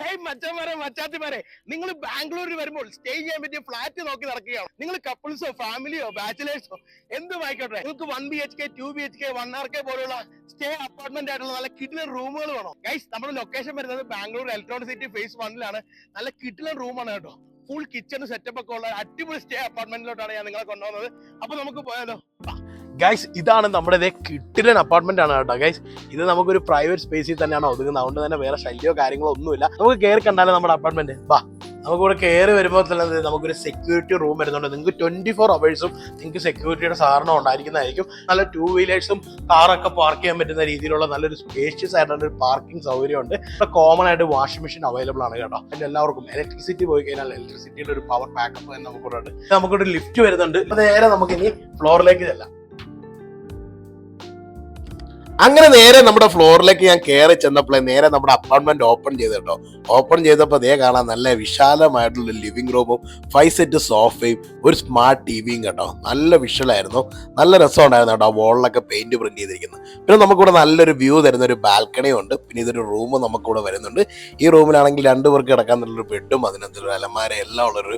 Hey മച്ചന്മാരെ മച്ചാത്തിമാരെ, നിങ്ങൾ ബാംഗ്ലൂരിൽ വരുമ്പോൾ സ്റ്റേ ചെയ്യാൻ പറ്റിയ ഫ്ലാറ്റ് നോക്കി നടക്കുകയാണ്. നിങ്ങൾ കപ്പിൾസോ ഫാമിലിയോ ബാച്ചിലേഴ്സോ എന്തും ആയിക്കോട്ടെ, നിങ്ങൾക്ക് 1 BHK 2 BHK 1 RK പോലുള്ള സ്റ്റേ അപ്പാർട്ട്മെന്റ് ആയിട്ടുള്ള നല്ല കിഡിലൻ റൂമുകൾ വേണം. ഗൈസ്, നമ്മുടെ ലൊക്കേഷൻ വരുന്നത് ബാംഗ്ലൂർ ഇലക്ട്രോണിക് സിറ്റി phase 1 നല്ല കിഡിലൻ റൂമാണ് കേട്ടോ. ഫുൾ കിച്ചൺ സെറ്റപ്പ് ഒക്കെ ഉള്ള അടിപൊളി സ്റ്റേ അപ്പാർട്ട്മെന്റിലോട്ടാണ് ഞാൻ നിങ്ങളെ കൊണ്ടുപോകുന്നത്. അപ്പൊ നമുക്ക് പോയാലോ? ഗൈസ്, ഇതാണ് നമ്മുടെ കിഡിലൻ അപ്പാർട്ട്മെന്റ് ആണ് കേട്ടോ. ഗൈസ്, ഇത് നമുക്കൊരു പ്രൈവറ്റ് സ്പേസിൽ തന്നെയാണ് ഒതുങ്ങുന്നത്. അതുകൊണ്ട് തന്നെ വേറെ ശല്യമോ കാര്യങ്ങളോ ഒന്നുമില്ല. നമുക്ക് കയറി കണ്ടാലോ നമ്മുടെ അപ്പാർട്ട്മെന്റ്? വാ, നമുക്കിവിടെ കയറി വരുമ്പോൾ തന്നെ നമുക്കൊരു സെക്യൂരിറ്റി റൂം വരുന്നുണ്ട്. നിങ്ങൾക്ക് 24 hours നിങ്ങൾക്ക് സെക്യൂരിറ്റിയുടെ സഹകരണം ഉണ്ടായിരിക്കുന്നതായിരിക്കും. നല്ല 2 wheelers കാറൊക്കെ പാർക്ക് ചെയ്യാൻ പറ്റുന്ന രീതിയിലുള്ള നല്ലൊരു സ്പേഷ്യസ് ആയിട്ടുള്ള ഒരു പാർക്കിംഗ് സൗകര്യമുണ്ട്. ഇവിടെ കോമൺ ആയിട്ട് വാഷിംഗ് മെഷീൻ അവൈലബിൾ ആണ് കേട്ടോ. അതിന് എല്ലാവർക്കും ഇലക്ട്രിസിറ്റി പോയി കഴിഞ്ഞാൽ ഇലക്ട്രിസിറ്റിയുടെ ഒരു പവർ ബാക്കപ്പ് തന്നെ നമുക്കുണ്ട്. നമുക്കൊരു ലിഫ്റ്റ് വരുന്നുണ്ട്. നേരെ നമുക്ക് ഇനി ഫ്ലോറിലേക്ക് ചെല്ലാം. അങ്ങനെ നേരെ നമ്മുടെ ഫ്ലോറിലേക്ക് ഞാൻ കയറി ചെന്നപ്പോൾ നേരെ നമ്മുടെ അപ്പാർട്ട്മെന്റ് ഓപ്പൺ ചെയ്ത് കേട്ടോ. ഓപ്പൺ ചെയ്തപ്പോൾ ദേ കാണാൻ നല്ല വിശാലമായിട്ടുള്ള ലിവിംഗ് റൂമും 5 set സോഫയും ഒരു സ്മാർട്ട് ടിവിയും കേട്ടോ. നല്ല വിഷ്വലായിരുന്നു, നല്ല രസമുണ്ടായിരുന്നു കേട്ടോ. വോളിലൊക്കെ പെയിന്റ് പ്രിന്റ് ചെയ്തിരിക്കുന്നത്. പിന്നെ നമുക്കിവിടെ നല്ലൊരു വ്യൂ തരുന്ന ഒരു ബാൽക്കണിയും ഉണ്ട്. പിന്നെ ഇതൊരു റൂം നമുക്കിവിടെ വരുന്നുണ്ട്. ഈ റൂമിലാണെങ്കിൽ 2 പേർക്ക് കിടക്കാൻ നല്ലൊരു ബെഡും അതിനകത്തൊരു അലമാര എല്ലാം ഉള്ളൊരു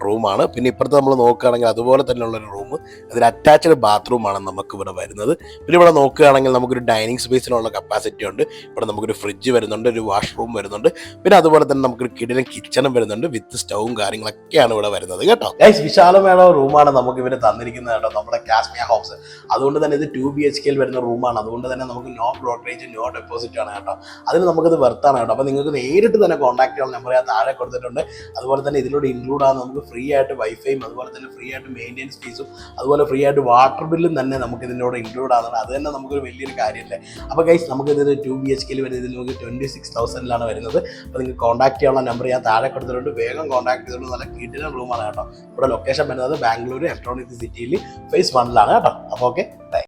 റൂമാണ്. പിന്നെ ഇപ്പുറത്ത് നമ്മൾ നോക്കുകയാണെങ്കിൽ അതുപോലെ തന്നെ ഉള്ളൊരു റൂം, അതിൽ അറ്റാച്ച്ഡ് ബാത്റൂമാണ് നമുക്ക് ഇവിടെ വരുന്നത്. പിന്നെ ഇവിടെ നോക്കുകയാണെങ്കിൽ നമുക്കൊരു ഡൈനിങ് സ്പേസിനുള്ള കപ്പാസിറ്റി ഉണ്ട്. ഇവിടെ നമുക്കൊരു ഫ്രിഡ്ജ് വരുന്നുണ്ട്, ഒരു വാഷ്റൂം വരുന്നുണ്ട്. പിന്നെ അതുപോലെ തന്നെ നമുക്കൊരു കിടിലൻ കിച്ചണും വരുന്നുണ്ട് വിത്ത് സ്റ്റവും കാര്യങ്ങളൊക്കെയാണ് ഇവിടെ വരുന്നത് കേട്ടോ. ഗൈസ്, വിശാലമായ റൂമാണ് നമുക്ക് ഇവര് തന്നിരിക്കുന്നത് കേട്ടോ, നമ്മുടെ കാസ്മിയ ഹൗസ്. അതുകൊണ്ട് തന്നെ ഇത് 2 BHK വരുന്ന റൂമാണ്. അതുകൊണ്ട് തന്നെ നമുക്ക് നോ ബ്രോക്കറേജ് നോ ഡെപ്പോസിറ്റ് ആണ് കേട്ടോ. അതിന് നമുക്കിത് വെർത്താണ് കേട്ടോ. അപ്പോൾ നിങ്ങൾക്ക് നേരിട്ട് തന്നെ കോൺടാക്ട് ചെയ്യാൻ നമ്പർ ഞാൻ താഴെ കൊടുത്തിട്ടുണ്ട്. അതുപോലെ തന്നെ ഇതിലൂടെ ഇൻക്ലൂഡ് ആകുന്ന നമുക്ക് ഫ്രീ ആയിട്ട് വൈഫൈയും അതുപോലെ തന്നെ ഫ്രീ ആയിട്ട് മെയിൻ്റെനൻസ് ഫീസും അതുപോലെ ഫ്രീ ആയിട്ട് വാട്ടർ ബില്ലും തന്നെ നമുക്ക് ഇതിനോട് ഇൻക്ലൂഡ് ആകുന്നത്. അത് തന്നെ നമുക്കൊരു വലിയൊരു കാര്യമല്ലേ. അപ്പോൾ ഗൈസ്, നമുക്കിത് 2 BHK വരുന്നത് നമുക്ക് 26,000 വരുന്നത്. അപ്പോൾ നിങ്ങൾക്ക് കോൺടാക്ട് ചെയ്യാനുള്ള നമ്പർ ഞാൻ താഴെ കൊടുത്തിട്ടുണ്ട്. വേഗം കോൺടാക്ട് ചെയ്തിട്ട് നല്ല കിടിലൻ റൂമാണ് കേട്ടോ. ഇവിടെ ലൊക്കേഷൻ വരുന്നത് ബാംഗ്ലൂർ ഇലക്ട്രോണിക് സിറ്റിയിൽ phase 1 കേട്ടോ. അപ്പോൾ ഓക്കെ.